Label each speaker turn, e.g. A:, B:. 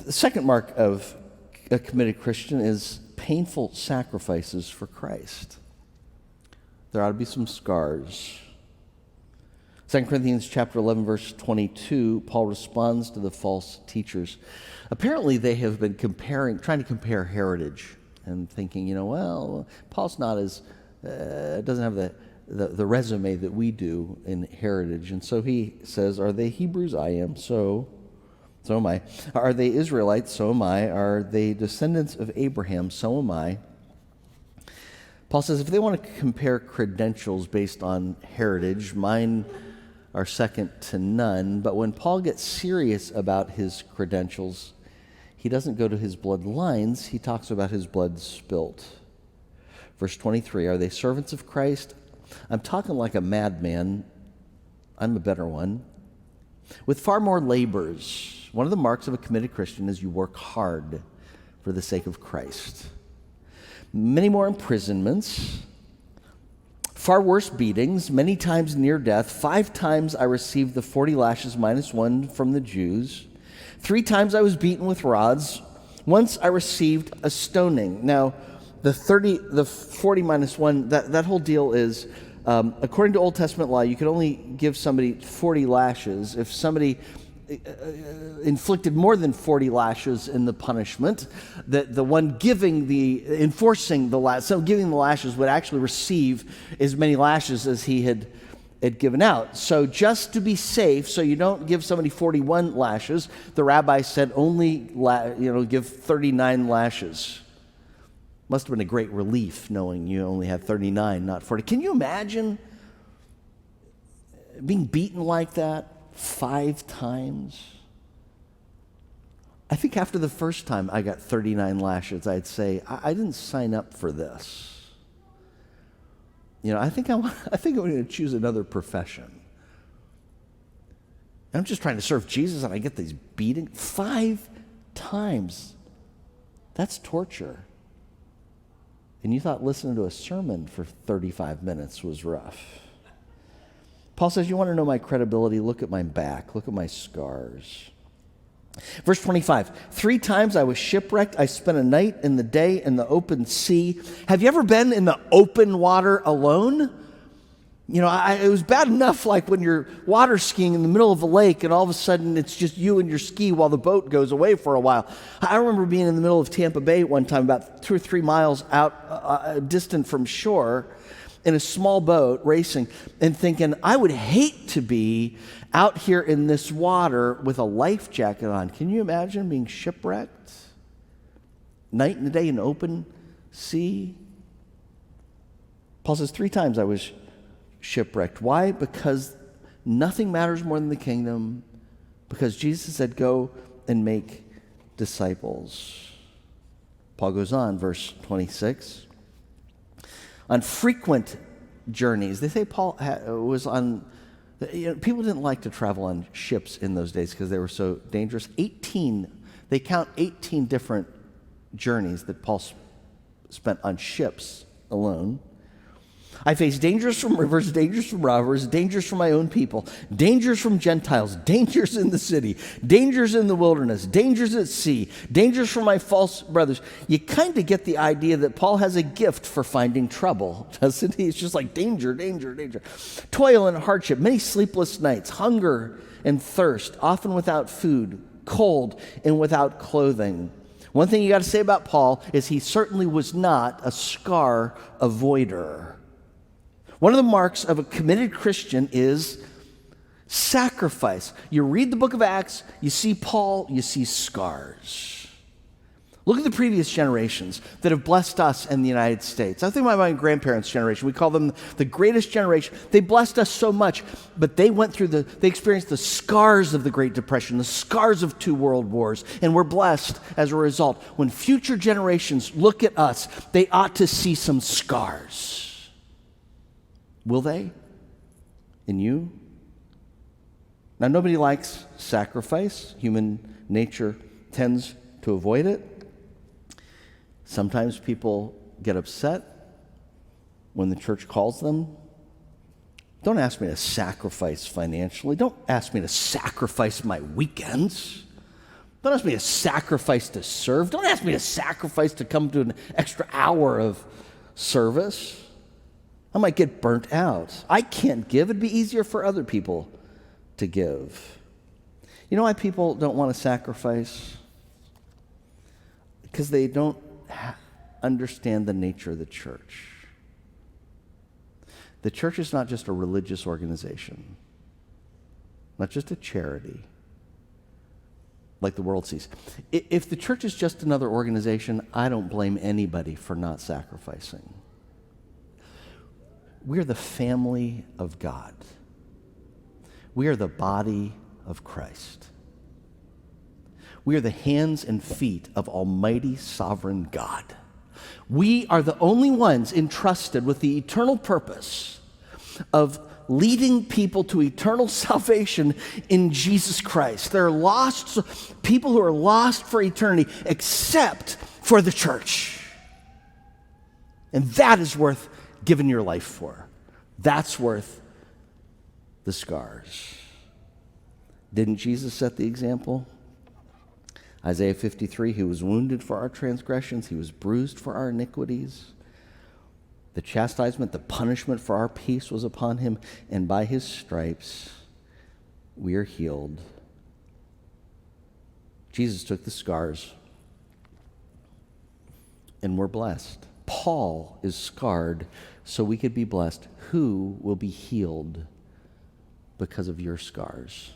A: The second mark of a committed Christian is painful sacrifices for Christ. There ought to be some scars. 2 Corinthians chapter 11, verse 22, Paul responds to the false teachers. Apparently they have been trying to compare heritage and thinking, well, Paul's not doesn't have the resume that we do in heritage. And so he says, are they Hebrews? I am, so am I. Are they Israelites? So am I. Are they descendants of Abraham? So am I. Paul says if they want to compare credentials based on heritage, mine are second to none. But when Paul gets serious about his credentials, he doesn't go to his bloodlines. He talks about his blood spilt. Verse 23, are they servants of Christ? I'm talking like a madman. I'm a better one. With far more labors. One of the marks of a committed Christian is you work hard for the sake of Christ. Many more imprisonments, far worse beatings, many times near death. 5 times I received the 40 lashes minus 1 from the Jews. 3 times I was beaten with rods. Once I received a stoning. Now, the 40 minus 1, that whole deal is, according to Old Testament law, you could only give somebody 40 lashes. If somebody inflicted more than 40 lashes in the punishment, that the one giving the lashes would actually receive as many lashes as he had given out. So just to be safe, so you don't give somebody 41 lashes, the rabbi said only give 39 lashes. Must have been a great relief knowing you only had 39, not 40. Can you imagine being beaten like that 5 times? I think after the first time I got 39 lashes, I'd say, I didn't sign up for this. I think I'm going to choose another profession. I'm just trying to serve Jesus and I get these beatings 5 times. That's torture. And you thought listening to a sermon for 35 minutes was rough. Paul says, you want to know my credibility? Look at my back. Look at my scars. Verse 25, 3 times I was shipwrecked. I spent a night and the day in the open sea. Have you ever been in the open water alone? It was bad enough like when you're water skiing in the middle of a lake and all of a sudden it's just you and your ski while the boat goes away for a while. I remember being in the middle of Tampa Bay one time, about 2 or 3 miles out distant from shore, in a small boat racing and thinking, I would hate to be out here in this water with a life jacket on. Can you imagine being shipwrecked? Night and day in open sea. Paul says 3 times I was shipwrecked. Why? Because nothing matters more than the kingdom. Because Jesus said, go and make disciples. Paul goes on, verse 26. On frequent journeys. They say Paul was on, people didn't like to travel on ships in those days because they were so dangerous. They count 18 different journeys that Paul spent on ships alone. I face dangers from rivers, dangers from robbers, dangers from my own people, dangers from Gentiles, dangers in the city, dangers in the wilderness, dangers at sea, dangers from my false brothers. You kind of get the idea that Paul has a gift for finding trouble, doesn't he? It's just like danger, danger, danger. Toil and hardship, many sleepless nights, hunger and thirst, often without food, cold and without clothing. One thing you got to say about Paul is he certainly was not a scar avoider. One of the marks of a committed Christian is sacrifice. You read the book of Acts, you see Paul, you see scars. Look at the previous generations that have blessed us in the United States. I think my grandparents' generation, we call them the greatest generation. They blessed us so much, but they experienced the scars of the Great Depression, the scars of 2 world wars, and we're blessed as a result. When future generations look at us, they ought to see some scars. Will they? In you? Now, nobody likes sacrifice. Human nature tends to avoid it. Sometimes people get upset when the church calls them. Don't ask me to sacrifice financially. Don't ask me to sacrifice my weekends. Don't ask me to sacrifice to serve. Don't ask me to sacrifice to come to an extra hour of service. I might get burnt out. I can't give. It'd be easier for other people to give. You know why people don't want to sacrifice? Because they don't understand the nature of the church. The church is not just a religious organization, not just a charity, like the world sees. If the church is just another organization, I don't blame anybody for not sacrificing. We're the family of God. We are the body of Christ. We are the hands and feet of Almighty Sovereign God. We are the only ones entrusted with the eternal purpose of leading people to eternal salvation in Jesus Christ. There are lost people who are lost for eternity except for the church. And that is worth giving your life for. That's worth the scars. Didn't Jesus set the example? Isaiah 53, he was wounded for our transgressions, he was bruised for our iniquities. The chastisement, the punishment for our peace was upon him, and by his stripes we are healed. Jesus took the scars, and we're blessed. Paul is scarred so we could be blessed. Who will be healed because of your scars?